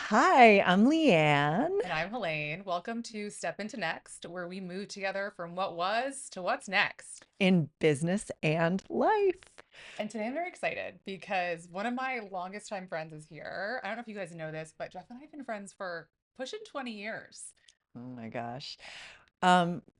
Hi, I'm Leanne. And I'm Helaine. Welcome to Step Into Next, where we move together from what was to what's next. In business and life. And today I'm very excited because one of my longest time friends is here. I don't know if you guys know this, but Jeff and I have been friends for pushing 20 years. Oh my gosh.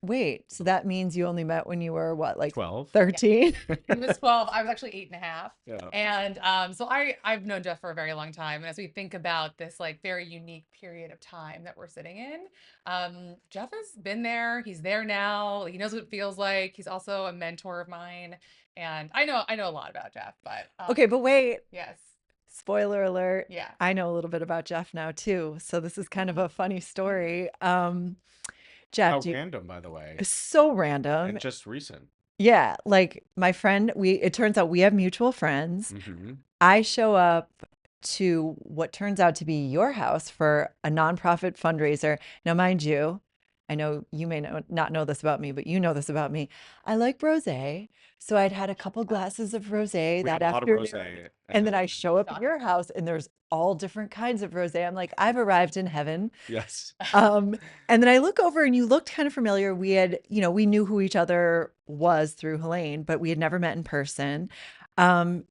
Wait, so that means you only met when you were what, like 12. 13? He was 12. I was actually eight and a half. Yeah. And so I've known Jeff for a very long time. And as we think about this like very unique period of time that we're sitting in, Jeff has been there. He's there now. He knows what it feels like. He's also a mentor of mine. And I know a lot about Jeff, but Okay, but wait, yes. spoiler alert. Yeah. I know a little bit about Jeff now too. So this is kind of a funny story. Jeff, How random, by the way, so random. and just recent. Yeah, like my friend, it turns out we have mutual friends. Hmm. I show up to what turns out to be your house for a nonprofit fundraiser. Now, mind you, I know you may not know this about me, but you know this about me. I like rosé. So I'd had a couple glasses of rosé We that had a lot of afternoon. rosé at And then I Helaine. show up at Shocking. your house and there's all different kinds of rosé. I'm like, I've arrived in heaven. Yes. Um, and then I look over and you looked kind of familiar. We had, we knew who each other was through Helaine, but we had never met in person. Um,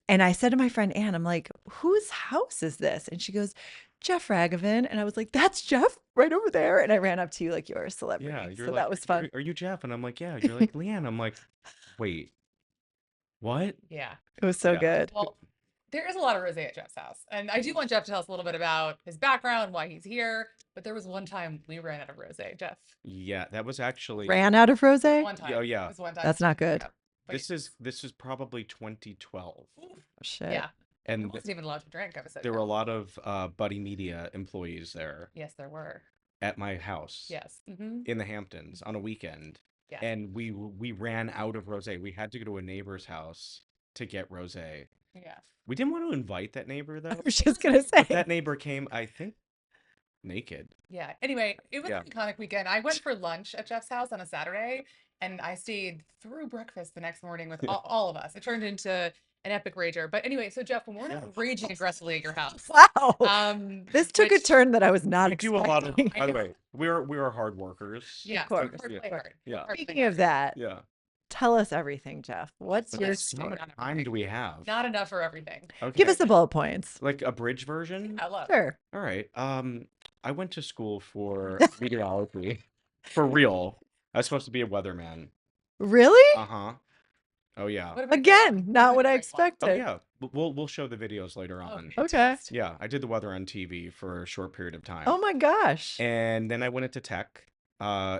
and I said to my friend Anne, I'm like, whose house is this? And she goes, Jeff Ragovin. And I was like, that's Jeff right over there. And I ran up to you like you're a Yeah, celebrity. you're So that like, was fun. are you Jeff? And I'm like, yeah. You're like, Leanne. I'm like, wait, what? Yeah. It was so Yeah. good. Well, there is a lot of rosé at Jeff's house. And I do want Jeff to tell us a little bit about his background, why he's here. But there was one time we ran out of rosé, Jeff. Yeah, that was actually, Ran out of rosé? One oh time. It yeah, was one time. That's not good. Yeah. But this is probably 2012, Oh, shit. yeah. I and wasn't even allowed to drink. I was so there were a young. lot of Buddy Media employees there Yes, there were. at my house Yes. in the Hamptons on a weekend, Yes. and we ran out of rosé. We had to go to a neighbor's house to get rosé. Yeah. We didn't want to invite that neighbor I though, was just gonna but say. that neighbor came, I think, naked. Yeah. Anyway, it was Yeah. an iconic weekend. I went for lunch at Jeff's house on a Saturday and I stayed through breakfast the next morning with Yeah. all of us. It turned into an epic rager. But anyway, so Jeff, when we're Yeah. not raging aggressively at your house, Wow. This took a which turn that I was not We do a lot of, expecting. I by the know. way, we are hard workers. Yeah, course. hard Yeah. play hard. Yeah. Hard play Speaking of hard. that, Yeah. tell us everything, Jeff. What's So your let's How go much down time do we have? Not enough for everything. Give Okay. us the bullet points. Like a bridge version? I love. Sure. All right. I went to school for meteorology. For real. I was supposed to be a weatherman. Really? Uh-huh. Oh yeah. What about grade one? Again, not what I Grade one? Oh expected. yeah. We'll show the videos later Oh, on. Okay. fantastic. Yeah, I did the weather on TV for a short period of Oh time. my gosh. And then I went into tech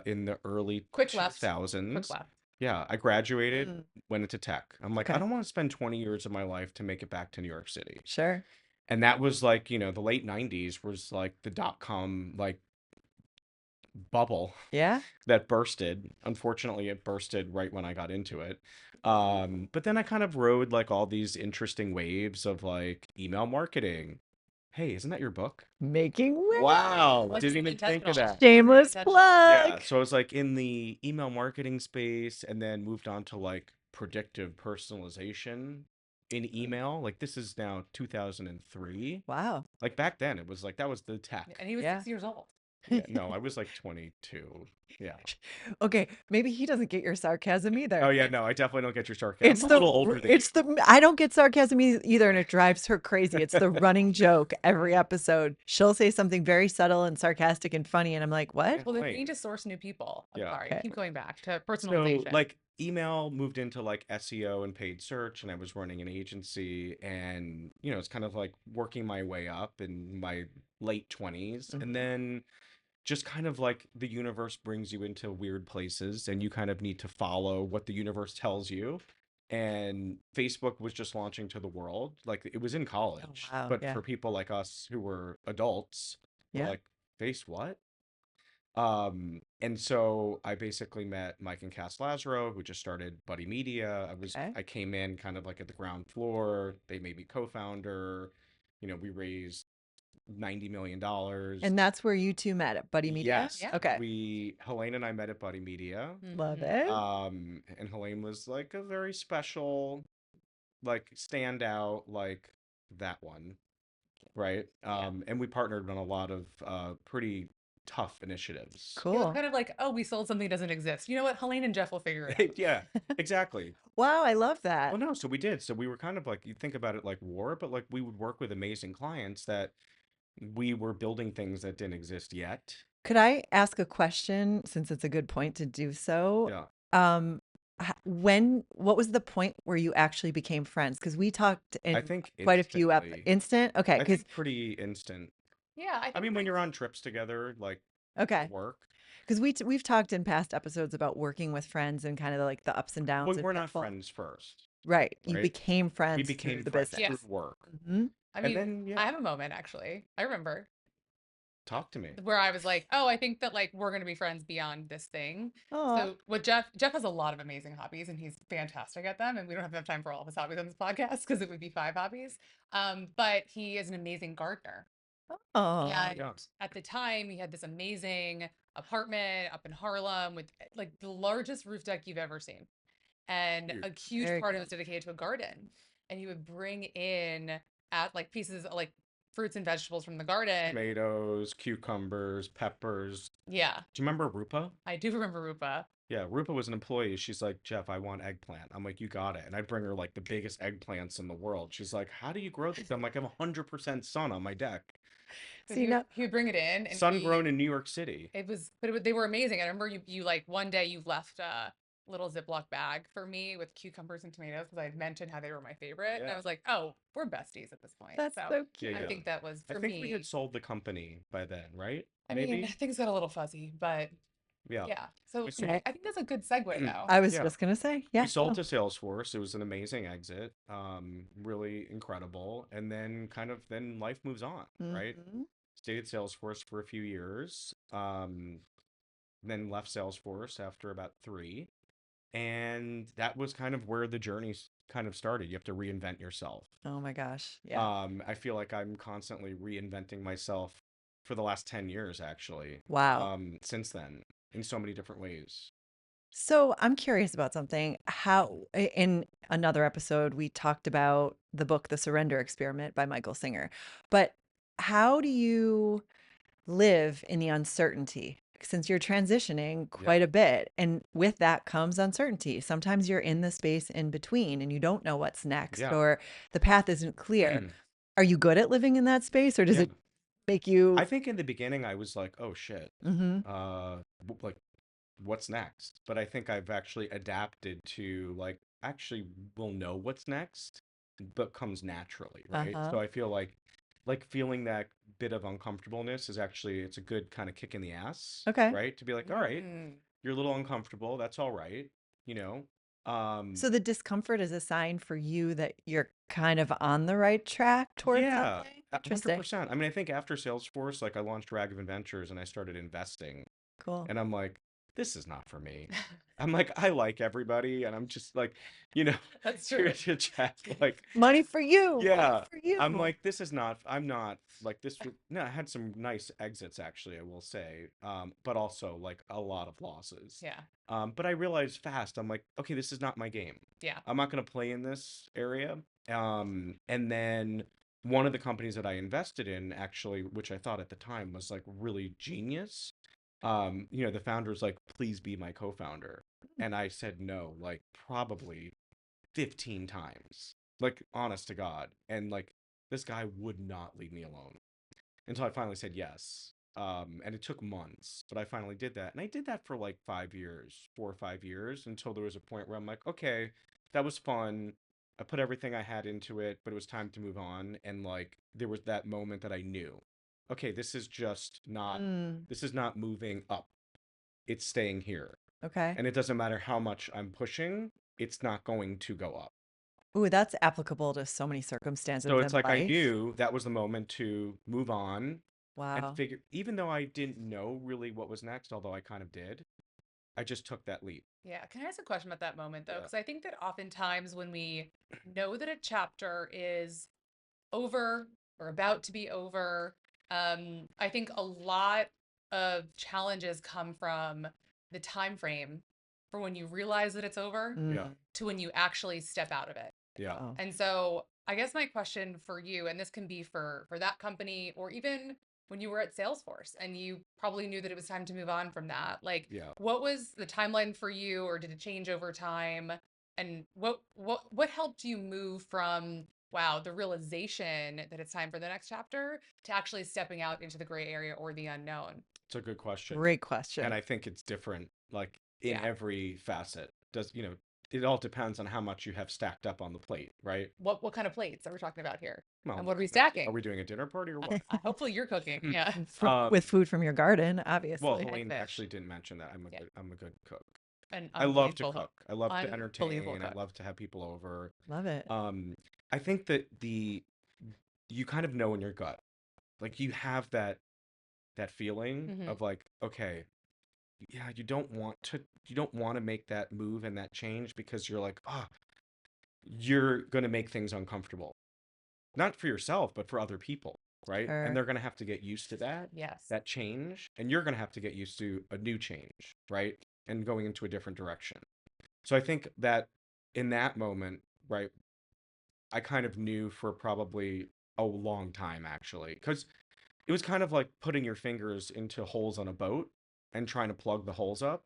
in the early Quick left. Quick 2000s. left. Yeah, I graduated, Mm, went into tech. I'm like, I okay. don't want to spend 20 years of my life to make it back to New York City. Sure. And that was like, the late 90s was like the dot-com like bubble Yeah. that bursted. Unfortunately, it bursted right when I got into it. But then I kind of rode like all these interesting waves of like email marketing. Hey, isn't that your book? Making waves. Wow, Like didn't even think of that. Shameless Intentional. Yeah, plug. so I was like in the email marketing space and then moved on to like predictive personalization in email. Like this is now 2003. Wow. Like back then it was like that was the tech. And he was Yeah. 6 years old. Yeah, no, I was like 22. Yeah. Okay, maybe he doesn't get your sarcasm either. Oh yeah, no, I definitely don't get your sarcasm. It's I'm a the little older than it's you. the I don't get sarcasm either, and it drives her crazy. It's the running joke every episode. She'll say something very subtle and sarcastic and funny, and I'm like, what? Well, they Wait. need to source new people. I'm Yeah. sorry. Okay. Keep going back to So personalization. like email moved into like SEO and paid search, and I was running an agency, and it's kind of like working my way up in my late 20s, Mhm. and then just kind of like the universe brings you into weird places, and you kind of need to follow what the universe tells you. And Facebook was just launching to the world. Like it was in Oh college, wow. but Yeah. for people like us who were adults, we're Yeah. like, face what? And so I basically met Mike and Cass Lazaro, who just started Buddy Media. Okay. I came in kind of like at the ground floor. They made me co-founder. We raised $90 million. And that's where you two met at Buddy Media? Yes, Yeah. Okay. Helaine and I met at Buddy Media. Love Mhm. it. And Helaine was like a very special, like standout, like that one. right? Yeah. And we partnered on a lot of pretty tough initiatives. It was Cool. kind of like, oh, we sold something that doesn't exist. You know what? Helene and Jeff will figure it out. Yeah, exactly. Wow, I love Well, that. no, so we did. So we were kind of like, you think about it like war, but like we would work with amazing clients that we were building things that didn't exist yet. Could I ask a question since it's a good point to do so? Yeah. Um, what was the point where you actually became friends? Because we talked I in think quite a few instantly. instant. Okay, I because think pretty instant. Yeah, I I think mean, when like you're on trips together, like for okay, work, because we've talked in past episodes about working with friends and kind of like the ups and well, downs and we're not pitfalls. friends first, Right, you right? became We friends through became the friends business. through yes. work. Hmm. I And mean, then, I yeah, have a moment actually. I remember talk to me. where I was like, oh, I think that like we're gonna be friends beyond this thing. Oh, So what Jeff has a lot of amazing hobbies and he's fantastic at them. And we don't have enough time for all of his hobbies on this podcast because it would be 5 hobbies. But he is an amazing gardener. oh, And Yeah. at the time, he had this amazing apartment up in Harlem with like the largest roof deck you've ever seen. And Huge. a huge very part of it cool. was dedicated to a garden. And he would bring in at like pieces of like fruits and vegetables from the garden. Tomatoes, cucumbers, peppers. Yeah, Do you remember Rupa? I do remember Rupa. Yeah, Rupa was an employee. She's like, Jeff, I want eggplant. I'm like, you got it. And I bring her like the biggest eggplants in the world. She's like, how do you grow these? I'm like, I have 100% sun on my deck. So See now, he would bring it in and Sun grown in New York City. it was, but they were amazing. I remember you like one day you left a little Ziploc bag for me with cucumbers and tomatoes because I had mentioned how they were my favorite. And I Yeah. was like, oh, we're besties at this point. that's So so Yeah, I yeah. cute. think that was I for think we had me. sold the company by then, right? I mean, Maybe? things got a little fuzzy, but Yeah. yeah. So We Okay, sold. I think that's a good segue though. I was Yeah. just gonna say, We yeah. sold No. to Salesforce. It was an amazing exit. Really incredible. And then kind of then life moves on, right? Mhm. Stayed at Salesforce for a few years. Then left Salesforce after about 3. And that was kind of where the journey kind of started. You have to reinvent yourself. Oh my gosh, yeah. I feel like I'm constantly reinventing myself for the last 10 years, actually. Wow. Since then, in so many different ways. So I'm curious about something. In another episode, we talked about the book, The Surrender Experiment by Michael Singer. But how do you live in the uncertainty? Since you're transitioning Yeah. quite a bit, and with that comes uncertainty. Sometimes you're in the space in between and you don't know what's next, Yeah. or the path isn't clear. Are you good at living in that space, or does Yeah. it make I you? think in the beginning I was like, oh shit. Hmm. Like what's next? But I think I've actually adapted to like actually will know what's next, but comes naturally, right? Uh-huh. So I feel like feeling that bit of uncomfortableness is actually it's a good kind of kick in the ass, Okay. right? To be like, all right, Mm. you're a little uncomfortable, that's all right, you know. Um So the discomfort is a sign for you that you're kind of on the right track towards yeah, something? Interesting. 100%. I mean, I think after Salesforce, like I launched Ragovin Ventures and I started investing. Cool. And I'm like, this is not for me. I'm like, I like everybody, and I'm just like, you know, That's here true. to chat. Like, Money for you. Money yeah, for I'm you. like, this is not. I'm not like this. No, I had some nice exits actually, I will say, but also like a lot of losses. Yeah. But I realized fast. I'm like, okay, this is not my game. Yeah. I'm not gonna play in this area. And then one of the companies that I invested in actually, which I thought at the time was like really genius, the founder's like, please be my co-founder. And I said no, like probably 15 times. Like honest to God. And like this guy would not leave me alone until I finally said yes. And it took months, but I finally did that. And I did that for like 5 years, 4 or 5 years, until there was a point where I'm like, okay, that was fun. I put everything I had into it, but it was time to move on. And like there was that moment that I knew, okay, Mm, this is not moving up. It's staying here. okay. And it doesn't matter how much I'm pushing, it's not going to go up. Ooh, that's applicable to so many So circumstances it's in like I life. knew that was the moment to move on and Wow. figure, even though I didn't know really what was next, although I kind of did, I just took that leap. Yeah. Can I ask a question about that moment though? Yeah. Because I think that oftentimes when we know that a chapter is over or about to be over, I think a lot of challenges come from the time frame for when you realize that it's over Yeah. Mm. to when you actually step out of it. Yeah. Oh. And so I guess my question for you, and this can be for that company, or even when you were at Salesforce and you probably knew that it was time to move on from that. Like, Yeah. what was the timeline for you, or did it change over time? And what helped you move from, wow, the realization that it's time for the next chapter, to actually stepping out into the gray area or the unknown? It's a good question. Great And question. I think it's different, like in Yeah. every facet. It all depends on how much you have stacked up on the plate, right? What kind of plates are we talking about here? And Well, what are we are stacking? we doing a dinner party or what? Hopefully you're cooking. Yeah. With Um, food from your garden, well, obviously. And Helaine fish. actually didn't mention that. Yeah. I'm a good cook. An I love to unbelievable cook. hook. I love to Unbelievable entertain. I cook. love to have people over. Love it. I think that you kind of know in your gut, like you have that feeling Hmm. of like, okay, yeah, you don't want to make that move and that change because you're like, oh, you're gonna make things uncomfortable, not for yourself, but for other people, right? And Sure. they're gonna have to get used to Yes. that change, and you're gonna have to get used to a new change, right? And going into a different direction. So I think that in that moment, right, I kind of knew for probably a long time actually, because it was kind of like putting your fingers into holes on a boat and trying to plug the holes up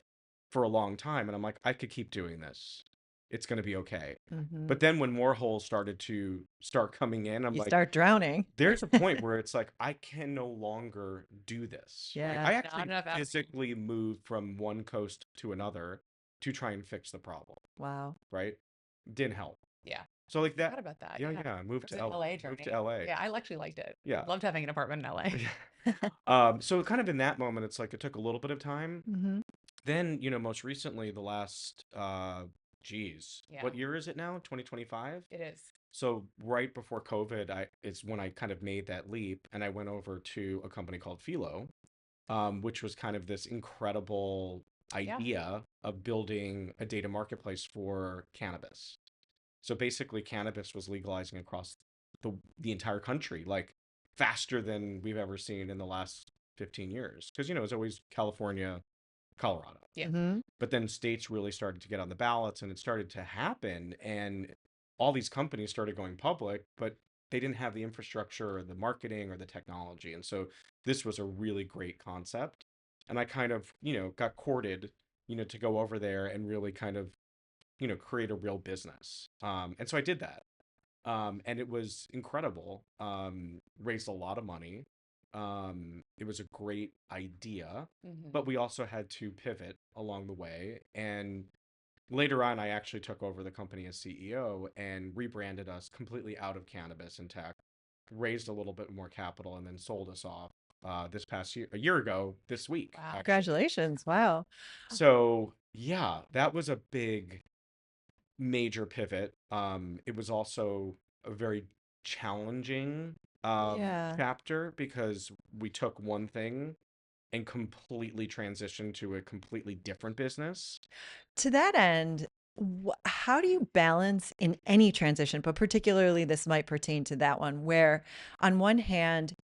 for a long time. And I'm like, I could keep doing this. It's going to be okay. Hmm. But then when more holes started to start coming in, I'm You like, start drowning. there's a point where it's like, I can no longer do this. Right. Yeah. I Not actually enough oxygen. physically moved from one coast to another to try and fix the problem. Wow. Right. Didn't help. Yeah. So like Forgot that. about that. Yeah. Yeah. Yeah. I moved It to was an LA moved to journey. LA. Yeah, I actually liked it. Yeah. Loved having an apartment in LA. So kind of in that moment, it's like it took a little bit of time. Hmm. Then, most recently, the last, geez, Yeah, what year is it now? 2025? it is. So right before COVID, it's when I kind of made that leap and I went over to a company called Philo, which was kind of this incredible Yeah. idea of building a data marketplace for cannabis. So basically, cannabis was legalizing across the entire country, like faster than we've ever seen in the last 15 years. Because it's always California, Colorado. Yeah. Hmm. But then states really started to get on the ballots, and it started to happen, and all these companies started going public, but they didn't have the infrastructure or the marketing or the technology. And so this was a really great concept. And I kind of, got courted, to go over there and really kind of create a real business. And so I did that. And it was incredible. Raised a lot of money. It was a great idea, Hmm. but we also had to pivot along the way. And later on, I actually took over the company as CEO and rebranded us completely out of cannabis and tech, raised a little bit more capital, and then sold us off this past year, a year ago this week, Wow. actually. Congratulations. Wow. So yeah, that was a big major pivot. It was also a very challenging Yeah. chapter because we took one thing and completely transitioned to a completely different business. To that end, how do you balance in any transition, but particularly this might pertain to that one, where on one hand,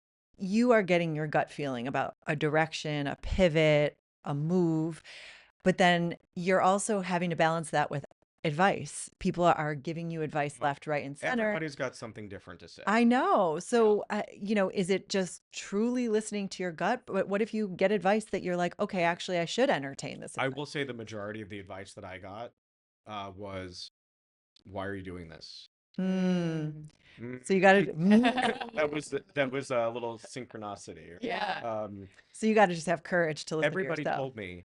you are getting your gut feeling about a direction, a pivot, a move, but then you're also having to balance that with advice. People are giving you advice Well, left, right, and center. everybody's got something different to say. I know. Yeah. So, is it just truly listening to your gut? But what if you get advice that you're like, okay, actually, I should entertain this I advice? will say the majority of the advice that I got was, why are you doing this? Hmm. Mm. Mm. So you got to, That was a little synchronicity. Yeah. Um, so you got to just have courage to listen to Everybody yourself. told me,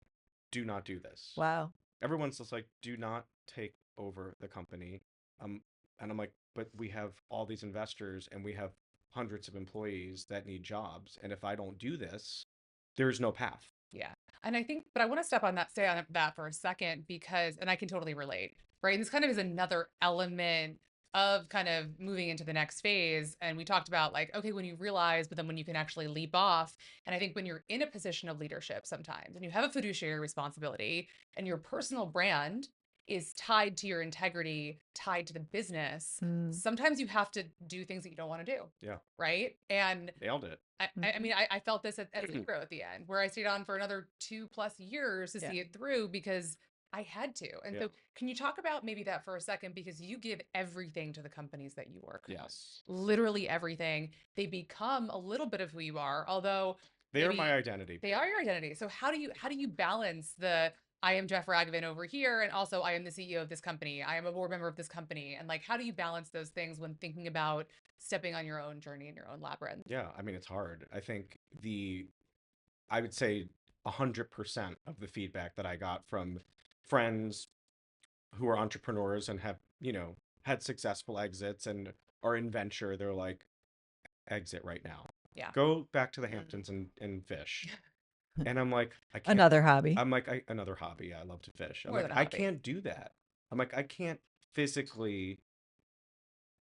do not do this. Wow. Everyone's just like, do not take over the company. Um, and I'm like, but we have all these investors and we have hundreds of employees that need jobs. And if I don't do this, there is no path. Yeah. And I think, but I want to stay on that for a second, because, and I can totally relate, right? And this kind of is another element of kind of moving into the next phase. And we talked about, like, okay, when you realize, but then when you can actually leap off. And I think when you're in a position of leadership sometimes and you have a fiduciary responsibility and your personal brand is tied to your integrity, tied to the business, Mm. sometimes you have to do things that you don't want to do. Yeah. Right. And Nailed it. I mean, I felt this at Zero at the end, where I stayed on for another 2+ years to Yeah. see it through, because I had to. And Yeah. so, can you talk about maybe that for a second? Because you give everything to the companies that you work on, Yes. literally everything. They become a little bit of who you are, although They are my maybe identity. they are your identity. So, how do you balance the I am Jeff Ragovin over here, and also I am the CEO of this company. I am a board member of this company, and like, how do you balance those things when thinking about stepping on your own journey in your own labyrinth? Yeah, I mean it's hard. I think I would say 100% of the feedback that I got from friends who are entrepreneurs and have, had successful exits and are in venture, they're like, exit right now. Yeah. Go back to the Mm. Hamptons and fish. And I'm like, I can't. Another hobby. I'm like, another hobby. I love to fish. I'm More like, than a I hobby. can't do that. I'm like, I can't physically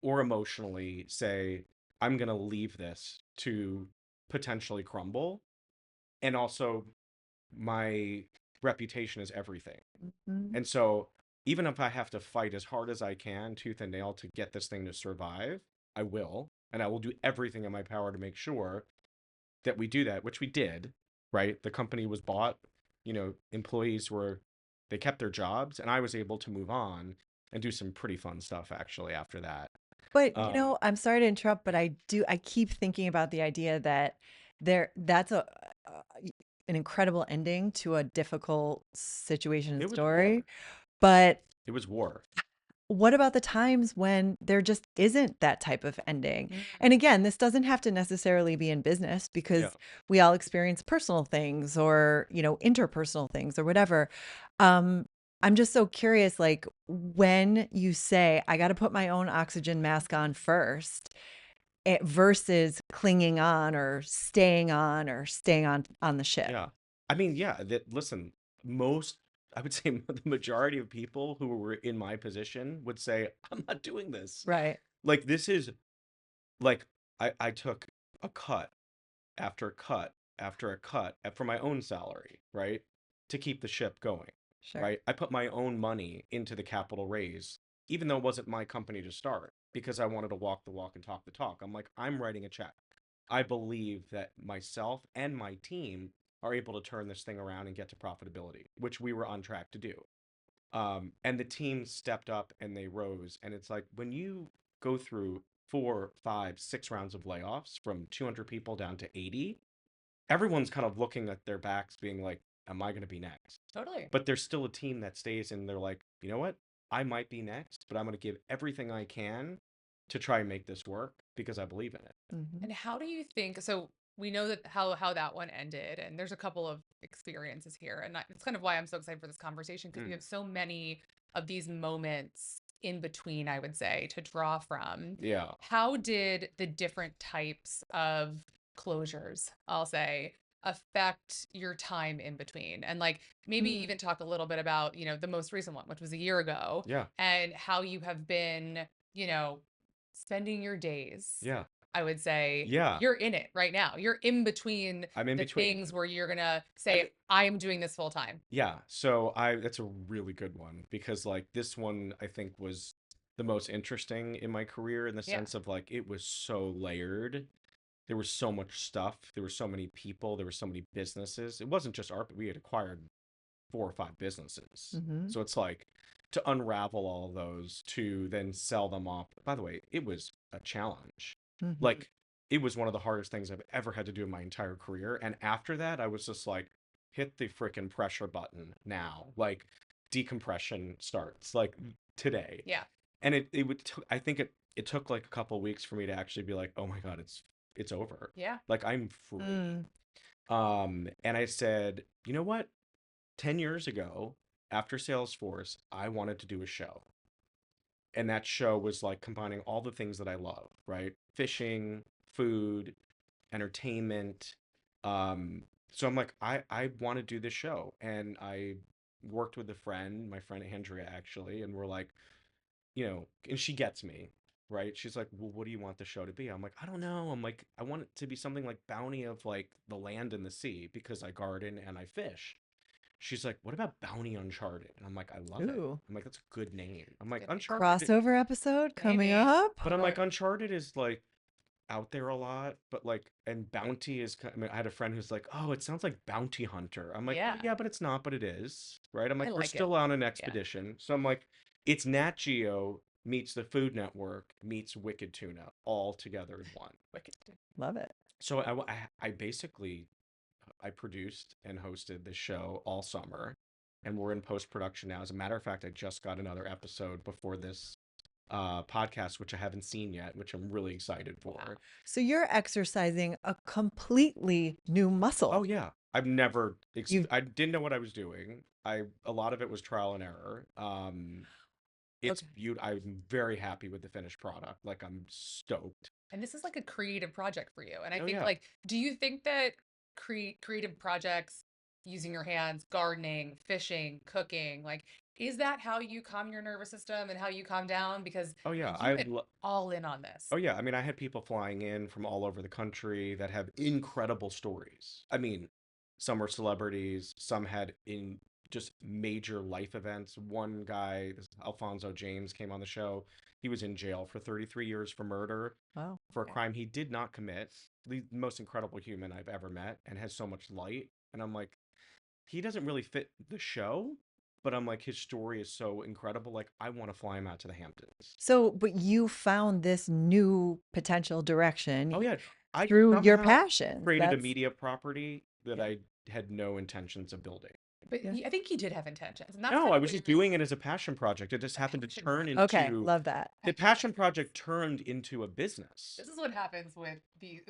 or emotionally say, I'm going to leave this to potentially crumble. And also, my reputation is everything. Mhm. And so, even if I have to fight as hard as I can, tooth and nail, to get this thing to survive, I will. And I will do everything in my power to make sure that we do that, which we did, right? The company was bought, employees they kept their jobs, and I was able to move on and do some pretty fun stuff actually after that. But Um, I'm sorry to interrupt, but I keep thinking about the idea that that's a an incredible ending to a difficult situation and it was story. war. But It was war. what about the times when there just isn't that type of ending? And Mm. again, this doesn't have to necessarily be in business Yeah. because we all experience personal things or, interpersonal things or whatever. Um, I'm just so curious, like when you say, I got to put my own oxygen mask on first, versus clinging on the ship. Yeah. I mean, yeah, that listen, most I would say the majority of people who were in my position would say, I'm not doing this. Yeah. Right. Like this is like I took a cut after cut after a cut for my own salary, right? To keep the ship going, Sure. right? I put my own money into the capital raise, even though it wasn't my company to start, because I wanted to walk the walk and talk the talk. I'm like, I'm writing a check. I believe that myself and my team are able to turn this thing around and get to profitability, which we were on track to do. And the team stepped up and they rose. And it's like when you go through 4, 5, 6 rounds of layoffs from 200 people down to 80, everyone's kind of looking at their backs, being like, am I going to be next? Totally. But there's still a team that stays and they're like, you know what? I might be next, but I'm going to give everything I can to try and make this work because I believe in it. Hmm. And how do you think so we know that how that one ended and there's a couple of experiences here and it's kind of why I'm so excited for this conversation because we Mm, have so many of these moments in between I would say to draw from. yeah. How did the different types of closures, I'll say, affect your time in between? And like maybe Mm. even talk a little bit about, the most recent one, which was a year ago, Yeah. and how you have been, you know, spending your days, Yeah. I would say Yeah. you're in it right now. You're in between I'm in the between. things where you're gonna I mean, say, I am doing this full time. yeah. So I that's a really good one because like this one I think was the most interesting in my career in the Yeah. sense of like it was so layered. There was so much stuff. There were so many people. There were so many businesses. It wasn't just art, but we had acquired 4 or 5 businesses. Hmm. So it's like to unravel all of those to then sell them off. By the way, it was a challenge. Hmm. Like it was one of the hardest things I've ever had to do in my entire career. And after that, I was just like, hit the freaking pressure button now. Like decompression starts like today. Yeah. And it would I think it took like a couple weeks for me to actually be like, oh my God, it's over. Yeah. Like I'm free. Mm. And I said, you know what? 10 years ago, after Salesforce, I wanted to do a show. And that show was like combining all the things that I love, right? Fishing, food, entertainment. So I'm like, I want to do this show. And I worked with a friend, my friend Andrea actually, and we're like, and she gets me, right? She's like, well, what do you want the show to be? I'm like, I don't know. I'm like, I want it to be something like Bounty of like the land and the sea because I garden and I fish. She's like, what about Bounty Uncharted? And I'm like, I love it. Ooh. I'm like, that's a good name. I'm like, Good name. Uncharted, Crossover episode coming Maybe. up. but I'm Although like, Uncharted is like out there a lot, but like, and bounty is I mean, I had a friend who's like, oh, it sounds like bounty hunter. I'm like, Yeah. yeah, but it's not, but it is, right? I'm I like, we're like it. still on an Yeah. expedition. So I'm like, it's Nat Geo meets the Food Network meets Wicked Tuna all together in one. Wicked. Love it. So I basically I produced and hosted this show all summer, and we're in post production now. As a matter of fact, I just got another episode before this podcast, which I haven't seen yet, which I'm really excited Wow. for. So you're exercising a completely new muscle. Oh yeah, I've never You've I didn't know what I was doing. A lot of it was trial and error. It's okay. beautiful. I'm very happy with the finished product. Like I'm stoked. And this is like a creative project for you. And I Oh think yeah. like, do you think that creative projects, using your hands, gardening, fishing, cooking, like, is that how you calm your nervous system and how you calm down? Because Oh yeah. you went all in on this. Oh yeah, I mean, I had people flying in from all over the country that have incredible stories. I mean, some are celebrities, some had in just major life events. One guy, this Alfonso James, came on the show. He was in jail for 33 years for murder, Wow. for a Okay. crime he did not commit. The most incredible human I've ever met and has so much light. And I'm like, he doesn't really fit the show, but I'm like, his story is so incredible. Like, I want to fly him out to the Hamptons. So, but you found this new potential Oh direction yeah, I through your somehow passions. created a That's media property that yeah. I had no intentions of building. But Yeah. I think you did have intentions. And that's No, kind I of was what just you're doing it as a passion project. It just a happened to passion turn project. Okay, into love that. the passion project turned into a business. This is what happens with the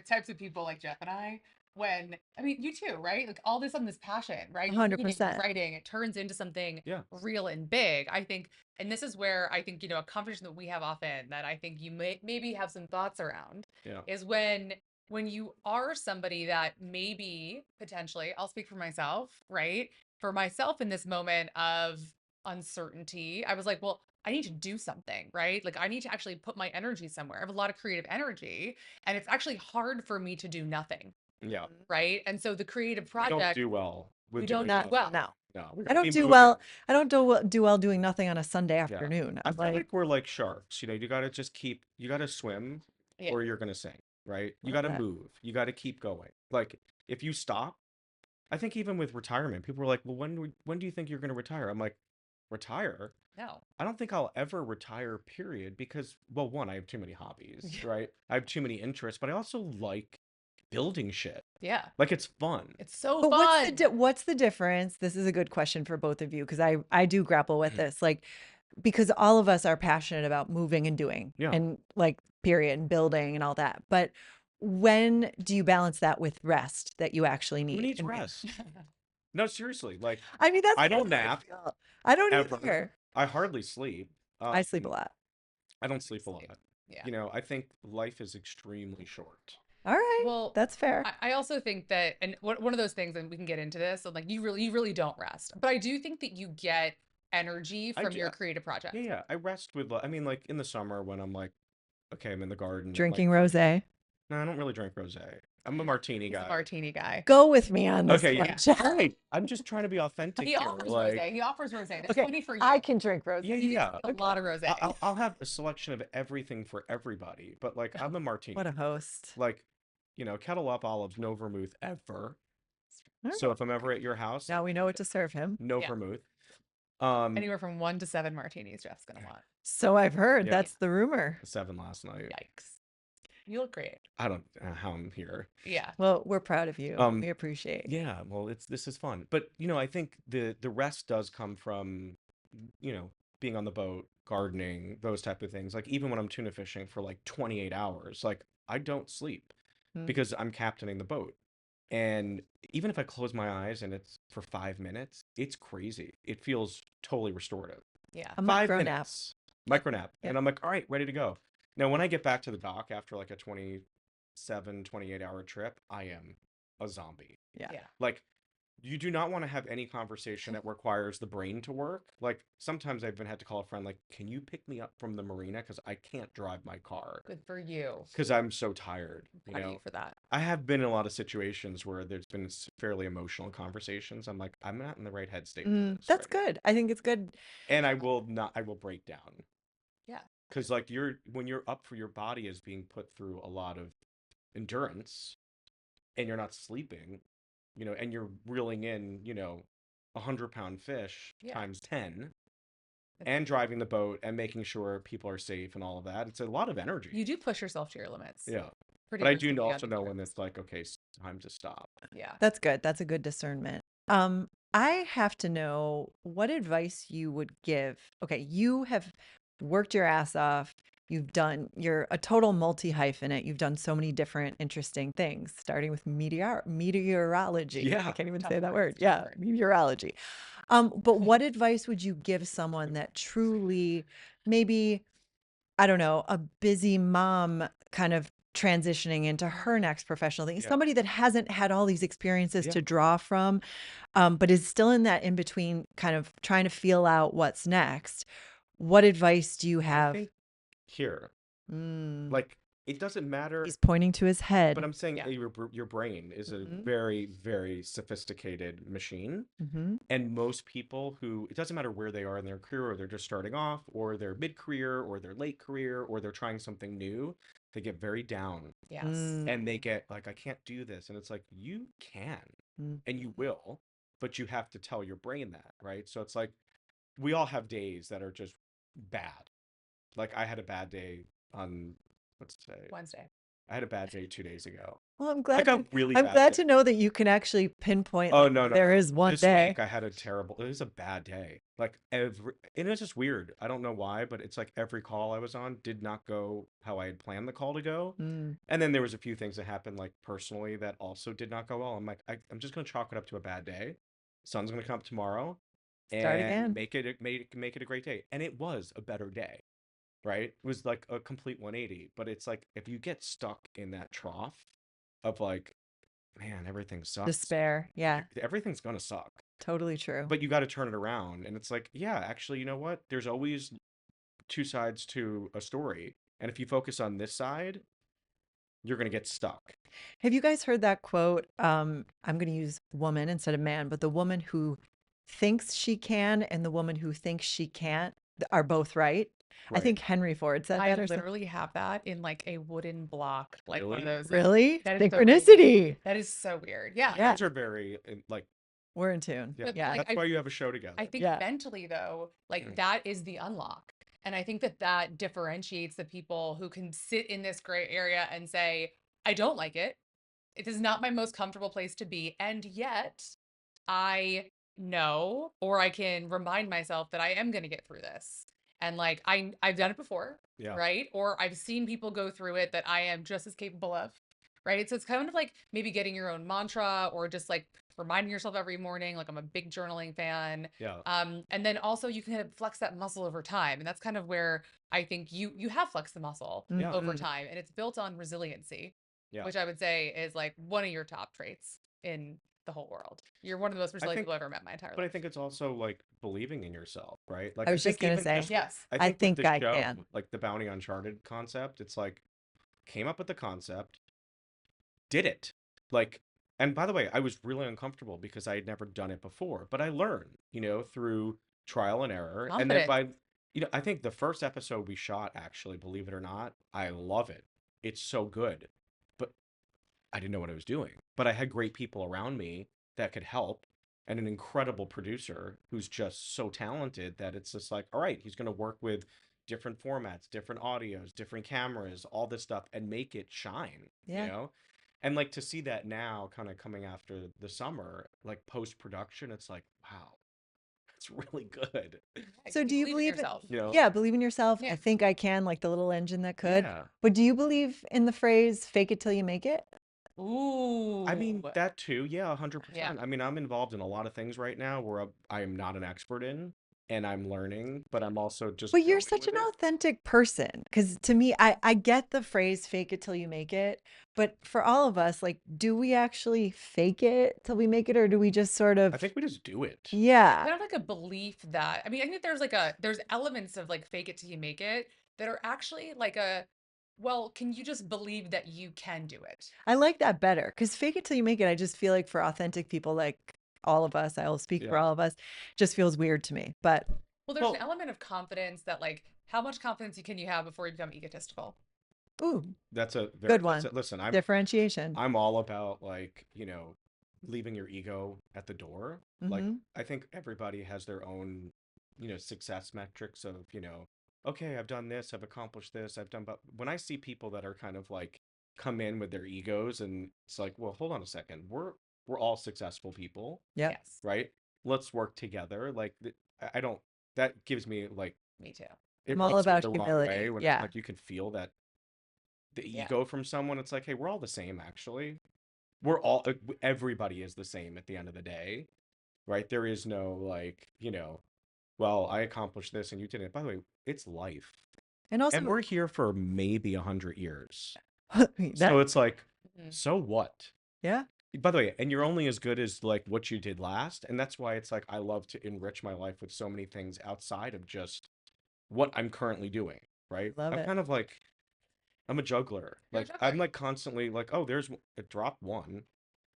types of people like Jeff and I. When I mean, you too, right? Like all this on this passion, right? You're reading, you're 100%. writing, it turns into something Yeah. real and big. I think, and this is where I think, a conversation that we have often that I think you may maybe have some thoughts around Yeah. is when you are somebody that maybe potentially, I'll speak for myself, right? For myself in this moment of uncertainty, I was like, well, I need to do something, right? Like I need to actually put my energy somewhere. I have a lot of creative energy, and it's actually hard for me to do nothing, Yeah. right? And so the creative We don't project, do well we with don't doing do Not nothing. well. no. No, we I gotta don't be do moving. well. I don't do well doing nothing on a Sunday Yeah. afternoon. I I'm feel like, like we're like sharks. You gotta just keep, you gotta swim Yeah. or you're gonna sink, right? You love gotta that. move. You gotta keep going. Like if you stop, I think even with retirement, people were like, well, when do you think you're gonna retire? I'm like, retire? No. I don't think I'll ever retire, period, because, well, one, I have too many hobbies, right? I have too many interests, but I also like building shit. Yeah. Like it's fun. It's so But fun. what's the difference? This is a good question for both of you because I do grapple with this. Like because all of us are passionate about moving and doing Yeah. and like period and building and all that. But when do you balance that with rest that you actually Who need? needs And rest? No, seriously. Like I mean that's I kind don't of how I nap feel. I don't ever. either. I hardly sleep. I sleep a lot. I don't sleep a lot. Sleep. Yeah. I think life is extremely short. All right. Well, That's fair. I also think that, and one of those things, and we can get into this, so like you really don't rest. But I do think that you get energy I from do. your creative projects. Yeah, yeah. I rest with, I mean, like in the summer when I'm like, okay, I'm in the garden. Like, Drinking rosé. no, I don't really drink rosé. I'm a martini He's a guy. martini guy. Go with me on this Okay, one, yeah. Jeff. Right. I'm just trying to be authentic He here. offers Like, rosé. He offers rosé. There's Okay, plenty for you. I can drink rosé. yeah, You yeah. can drink a lot of rosé. I'll have a selection of everything for everybody, but like I'm a martini. What a host. Like, kettle up olives, no vermouth ever. All So right. if I'm ever at your house, Now we know what to serve him. no Yeah. vermouth. Anywhere from 1 to 7 martinis, Jeff's gonna want. So I've heard. Yeah. That's the rumor. 7 last night. Yikes! You look great. I don't know how I'm here. Yeah. Well, we're proud of you. Um, We appreciate. Yeah, well, this is fun. But, I think the rest does come from, being on the boat, gardening, those type of things. Like even when I'm tuna fishing for like 28 hours, like I don't sleep Hmm. because I'm captaining the boat. And even if I close my eyes and it's for 5 minutes, it's crazy. It feels totally restorative. Yeah. A 5 micro nap. minutes. Micro nap. Yep. And I'm like, all right, ready to go. Now, when I get back to the dock after like a 28-hour trip, I am a zombie. Yeah. Yeah. Like, you do not want to have any conversation that requires the brain to work. Like, sometimes I've even had to call a friend, like, can you pick me up from the marina? Because I can't drive my car Good for you. because I'm so tired. Proud of you for that. I have been in a lot of situations where there's been fairly emotional conversations. I'm like, I'm not in the right headspace for this That's right now. good. I think it's good. And I will break down. Yeah. because like when you're up for your body is being put through a lot of endurance and you're not sleeping, and you're reeling in, 100-pound fish Yeah. times 10 It's- and driving the boat and making sure people are safe and all of that. It's a lot of energy. You do push yourself to your limits. Yeah. Pretty But I much do on also these know when trips. it's like, okay, time to stop. Yeah. That's good. That's a good discernment. I have to know what advice you would give. Okay, you have worked your ass off. You're a total multi-hyphenate. You've done so many different interesting things, starting with meteorology. I Yeah. can't even Tough say that word. word. It's a tough Yeah, word. meteorology. But what advice would you give someone that truly maybe, I don't know, a busy mom kind of transitioning into her next professional thing, Yeah. somebody that hasn't had all these experiences Yeah. to draw from, but is still in that in between kind of trying to feel out what's next. What advice do you I have? think here, Mm, like, it doesn't matter. he's pointing to his But head. I'm saying Yeah. your brain is a Mhm. very, very sophisticated machine. Mm-hmm. And most people it doesn't matter where they are in their career, or they're just starting off, or they're mid-career, or they're late career, or they're trying something new, they get very down Yes. and they get like, I can't do this. And it's like, you can Mm. and you will, but you have to tell your brain that, right? So it's like, we all have days that are just bad. Like I had a bad day on, what's today? Wednesday. I had a bad day 2 days ago. Well, Like a really I'm bad glad day. to know that you can actually pinpoint Oh like no, no, there no. is one This day. week I had it was a bad day. Like and it's just weird. I don't know why, but it's like every call I was on did not go how I had planned the call to go. Mm. And then there was a few things that happened like personally that also did not go well. I'm like, I'm just gonna chalk it up to a bad day. Sun's gonna come up tomorrow Start and again. make it a great day. And it was a better day, right? It was like a complete 180. But it's like if you get stuck in that trough of like, man, everything sucks. Despair. Yeah, Everything's gonna suck. totally true. But you got to turn it around. And it's like, yeah, actually, you know what? There's always two sides to a story. And if you focus on this side, you're going to get stuck. Have you guys heard that quote? I'm going to use woman instead of man, but the woman who thinks she can and the woman who thinks she can't are both right. I Right. think Henry Ford said I that or something. literally have that in like a wooden block, like one of Really? those. Really? That is so Synchronicity. That is so weird. Yeah. Yeah. Guys are very like, We're in tune. yeah. But, Yeah. like, That's why you have a show together. I think Yeah. mentally though, like Mm. that is the unlock. And I think that that differentiates the people who can sit in this gray area and say, I don't like it. It is not my most comfortable place to be. And yet I know, or I can remind myself that I am going to get through this. And like I've done it before, Yeah. right? Or I've seen people go through it that I am just as capable of, right? So it's kind of like maybe getting your own mantra or just like reminding yourself every morning. Like I'm a big journaling fan. Yeah. And then also you can kind of flex that muscle over time, and that's kind of where I think you have flexed the muscle Yeah. over Mhm. time, and it's built on resiliency, Yeah. which I would say is like one of your top traits in the whole world. You're one of the most resilient think- people I've ever met in my entire But I life. think it's also like believing in yourself, right? Like I was just think gonna even say, just Yes. I I think with think the I show, can. like the Bounty Uncharted concept, it's like came up with the concept, did it. Like, and by the way, I was really uncomfortable because I had never done it before, but I learned, through trial and error. And then Confidence. I think the first episode we shot, actually, believe it or not, I love it. It's so good. But I didn't know what I was doing. But I had great people around me that could help and an incredible producer who's just so talented that it's just like, all right, he's going to work with different formats, different audios, different cameras, all this stuff and make it shine, Yeah. And like to see that now kind of coming after the summer, like post production, it's like, wow, that's really good. So do you believe in, yourself? yeah, believe in yourself? Yeah. I think I can, like the little engine that could. Yeah. But do you believe in the phrase fake it till you make it? Ooh. I mean, that too. Yeah, Yeah. 100%. I mean, I'm involved in a lot of things right now where I am not an expert in and I'm learning, but I'm also just But you're going such with an it. authentic person. Because to me, I get the phrase fake it till you make it. But for all of us, like, do we actually fake it till we make it? Or do we just sort I of, think we just do it. yeah. Kind of like a belief that, I mean, I think there's elements of like fake it till you make it that are actually like well, can you just believe that you can do it? I like that better. Because fake it till you make it, I just feel like for authentic people like all of us, I will speak for Yeah. all of us, just feels weird to me. But Well, there's an Well, element of confidence that like How much confidence can you have before you become egotistical? Ooh, That's a good that's one. it. Listen, Differentiation. I'm all about like, leaving your ego at the door. Like Mm-hmm. I think everybody has their own, success metrics of, okay, I've done this, I've accomplished this, but when I see people that are kind of like come in with their egos and it's like, well, hold on a second. We're all successful people, Yep. Yes, right? Let's work together. Like I don't that gives me like me too. it I'm all rubs me about the wrong way humility. when it's Yeah. like you can feel that the Yeah. ego from someone. It's like, hey, we're all the same actually. Everybody is the same at the end of the day, right? There is no like, well, I accomplished this and you didn't. By the way, it's life. And And also we're here for maybe 100 years. So that, it's like, Mhm. so what? yeah. By the way, and you're only as good as like what you did last. And that's why it's like I love to enrich my life with so many things outside of just what I'm currently doing, right? Love I'm it. kind of like I'm a juggler. You're a Like juggler. I'm like constantly like, oh, there's a drop one.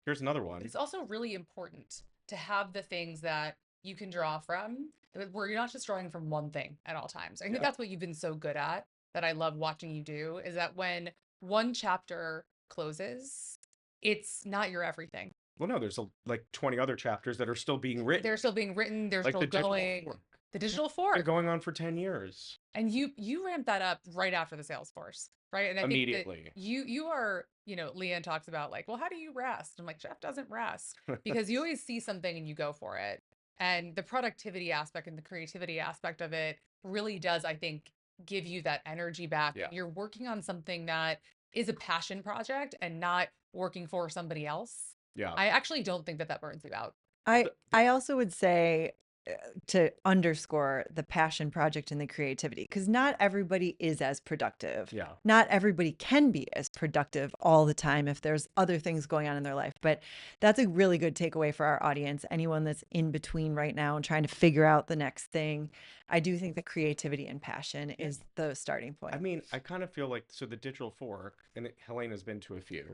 Here's another But one. it's also really important to have the things that you can draw from, where you're not just drawing from one thing at all times. I think Yeah. that's what you've been so good at, that I love watching you do, is that when one chapter closes, it's not your everything. Well, no, there's like 20 other chapters that are still being written, They're still being written, they're like still the digital going. fork. The Yeah, digital been fork. going on for 10 years. And you ramped that up right after the Salesforce, right? And I think that Immediately. you are, Leanne talks about like, well, how do you rest? I'm like, Jeff doesn't rest, because you always see something and you go for it. And the productivity aspect and the creativity aspect of it really does, I think, give you that energy back. Yeah. You're working on something that is a passion project and not working for somebody else. Yeah. I actually don't think that that burns you out. I also would say uh, to underscore the passion project and the creativity, because not everybody is as productive. Yeah. Not everybody can be as productive all the time if there's other things going on in their life. But that's a really good takeaway for our audience. Anyone that's in between right now and trying to figure out the next thing, I do think that creativity and passion Yeah. is the starting point. I mean, I kind of feel like so the digital fork, and Helaine has been to a few.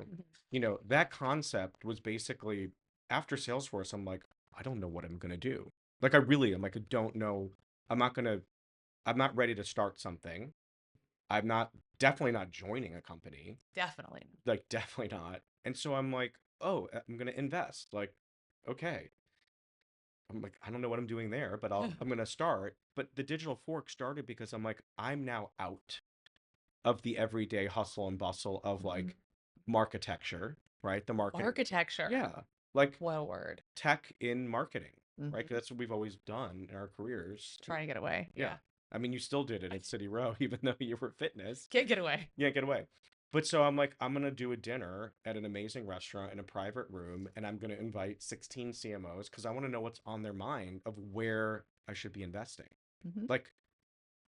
Mhm. That concept was basically after Salesforce. I'm like, I don't know what I'm gonna do. Like I really am. Like I don't know. I'm not gonna. I'm not ready to start something. I'm not definitely not joining a company. Definitely. Like definitely not. And so I'm like, oh, I'm gonna invest. Like, okay. I'm like, I don't know what I'm doing there, but I'm gonna start. But the digital fork started because I'm like, I'm now out of the everyday hustle and bustle of Mhm. like marketecture, right? The marketing. Architecture. Yeah. Like What a word. tech in marketing, right? Mhm. 'Cause that's what we've always done in our careers. Trying to get away. Yeah. Yeah. I mean, you still did it at City Row, even though you were fitness. Can't get away. Yeah, get away. But so I'm like, I'm gonna do a dinner at an amazing restaurant in a private room, and I'm gonna invite 16 CMOs because I want to know what's on their mind of where I should be investing. Mhm. Like,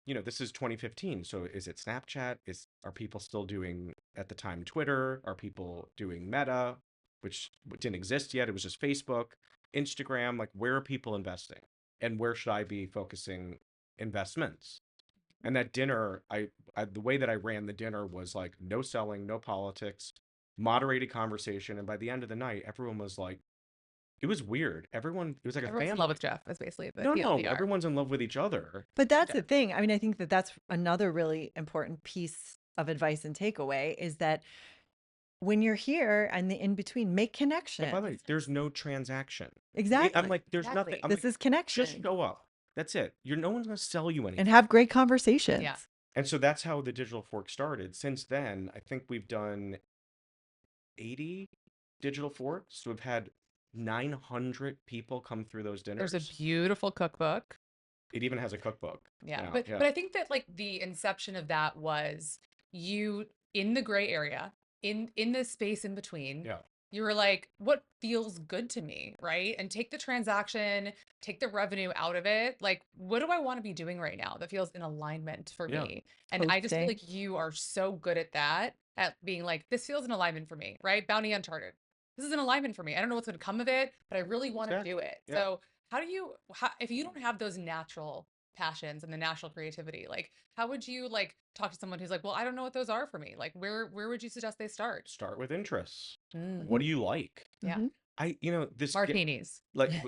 this is 2015, so is it Snapchat? Are people still doing at the time Twitter? Are people doing Meta, which didn't exist yet? It was just Facebook, Instagram. Like, where are people investing, and where should I be focusing investments? And that dinner, the way that I ran the dinner was like no selling, no politics, moderated conversation. And by the end of the night, everyone was like, it was weird. It was like a Everyone's in family. love with Jeff. That's basically the No, no, TLDR. everyone's in love with each other. But that's Yeah. the thing. I mean, I think that that's another really important piece of advice and takeaway is that when you're here and the in between, make And by connection. the way, there's no transaction. I'm Exactly. like, there's nothing. Exactly. I'm This like, is just connection show up. That's it. No one's gonna sell you and anything. have great conversations. Yeah. And so that's how the digital fork started. Since then, I think we've done 80 digital forks. So we've had 900 people come through those There's a dinners. beautiful cookbook. It even has a cookbook. Yeah. Yeah, But yeah, but I think that like the inception of that was you in the gray area, in the space in between. yeah, You were like, what feels good to me, right? And take the transaction, take the revenue out of it. Like, what do I want to be doing right now that feels in alignment for yeah. me? And I just feel Posting. like you are so good at that, at being like, this feels in alignment for me, right? Bounty Uncharted. This is an alignment for me. I don't know what's going to come of it, but I really want to do Exactly. it. Yeah. So, if you don't have those natural passions and the natural creativity, like, how would you like talk to someone who's like, well, I don't know what those are for me? Like, where would you suggest they start? Start with interests. Mm, What do you like? yeah. Mhm. this Martinis.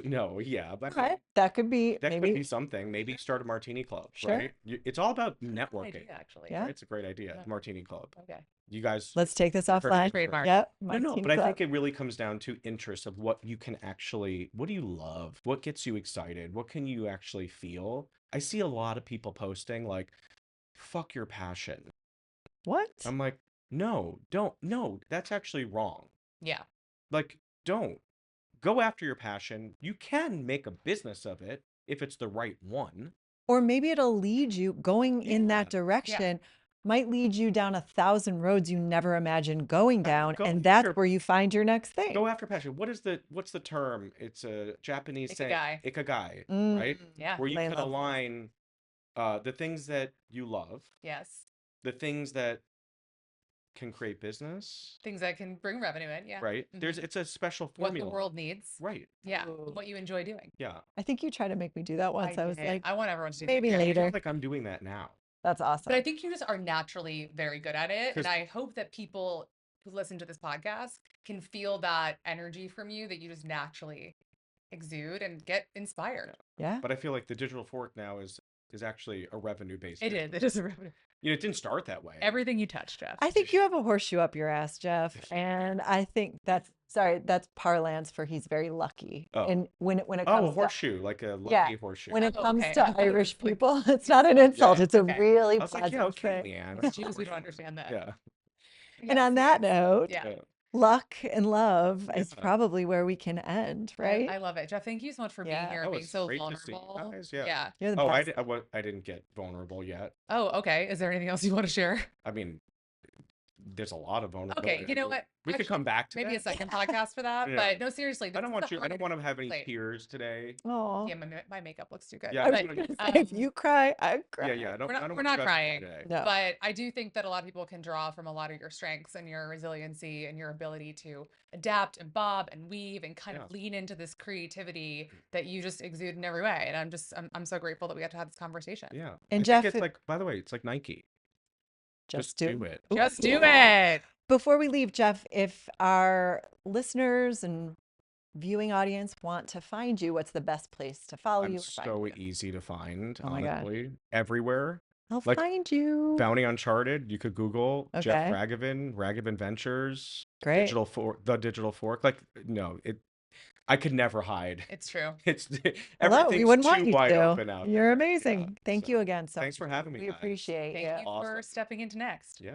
no, yeah, but Okay, that could be that could be maybe. something. Maybe start a martini club, Sure. right? It's all about Good networking. idea, actually. Yeah. Right? It's a great idea. Yeah. Martini club. Okay. You guys Let's take this heard it offline. here Trademark. first. Yep. No, Martini but I Club. think it really comes down to interest of what you can actually, what do you love? What gets you excited? What can you actually feel? I see a lot of people posting like, fuck your passion. What? I'm like, no, don't, no, that's actually wrong. Yeah. Like, don't go after your passion. You can make a business of it if it's the right one. Or maybe it'll lead you going in Yeah. that direction, might lead you down 1,000 roads you never imagined going down. Go And that's after- where you find your next thing. Go after passion. What's the term? It's a Japanese saying, Ikigai. ikigai, Mm. right? Yeah. Where you Helaine can loves this. align the things that you love, Yes. the things that can create business, Things that can bring revenue in. Yeah. right? Mhm. It's a special What formula. the world needs. Right. Yeah. Ooh. What you enjoy doing. Yeah. I think you tried to make me do that once. I was did. like, I want everyone to do maybe that. I later. feel like I'm doing that now. That's awesome. But I think you just are naturally very good at it. 'Cause- And I hope that people who listen to this podcast can feel that energy from you that you just naturally exude and get inspired. Yeah. But I feel like the digital fork now is actually a revenue based. It is. It is a revenue. It didn't start that way. Everything you touch, Jeff. I think you have a horseshoe up your ass, Jeff. And I think that's parlance for he's very lucky. Oh. And when it Oh, comes a horseshoe, like a lucky Yeah, horseshoe. when it Oh, comes okay. to Okay. Irish people, it's not an insult. Yeah. It's a Okay. really I was like, positive yeah, okay, thing. Leanne. It's Jews, we don't understand that. Yeah. And on that note, Yeah. Yeah. luck and love is Yeah. probably where we can end, right? I love it. Jeff, thank you so much for being Yeah. here Oh, and being it's so great to see you vulnerable. guys, yeah. You're the Oh, best. I didn't get vulnerable yet. Oh, okay. Is there anything else you want to share? I mean, there's a lot of vulnerability. Okay, you know what? We could Actually, come back to maybe a that. second podcast for that. Yeah. But no, seriously. I don't want you. I don't want to have any Wait. tears today. Oh, Yeah, my makeup looks too good. Yeah, I I was was gonna gonna- say, if you cry, I cry. Yeah, yeah. I don't. We're not- I don't we're want you not guys to crying. today. No. But I do think that a lot of people can draw from a lot of your strengths and your resiliency and your ability to adapt and bob and weave and kind of lean into this creativity that you just exude in every way. And I'm so grateful that we got to have this conversation. Yeah. And I Jeff, think it's like, by the way, it's like Nike. just do it. Just do it. Before we leave, Jeff, if our listeners and viewing audience want to find you, what's the best place to follow I'm you? or find so you? easy to find. Oh my God. Honestly, everywhere. I'll like, find you. Bounty Uncharted. You could Google Jeff Okay. Ragovin, Ragovin Ventures, Great. the digital fork. Like, no, I could never hide. It's true. It's Hello, we everything's wouldn't want too you wide to. open out You're there. amazing. Yeah, Thank so you again. So thanks for having me, we guys. appreciate Thank you. you for Awesome. stepping into next. Yeah.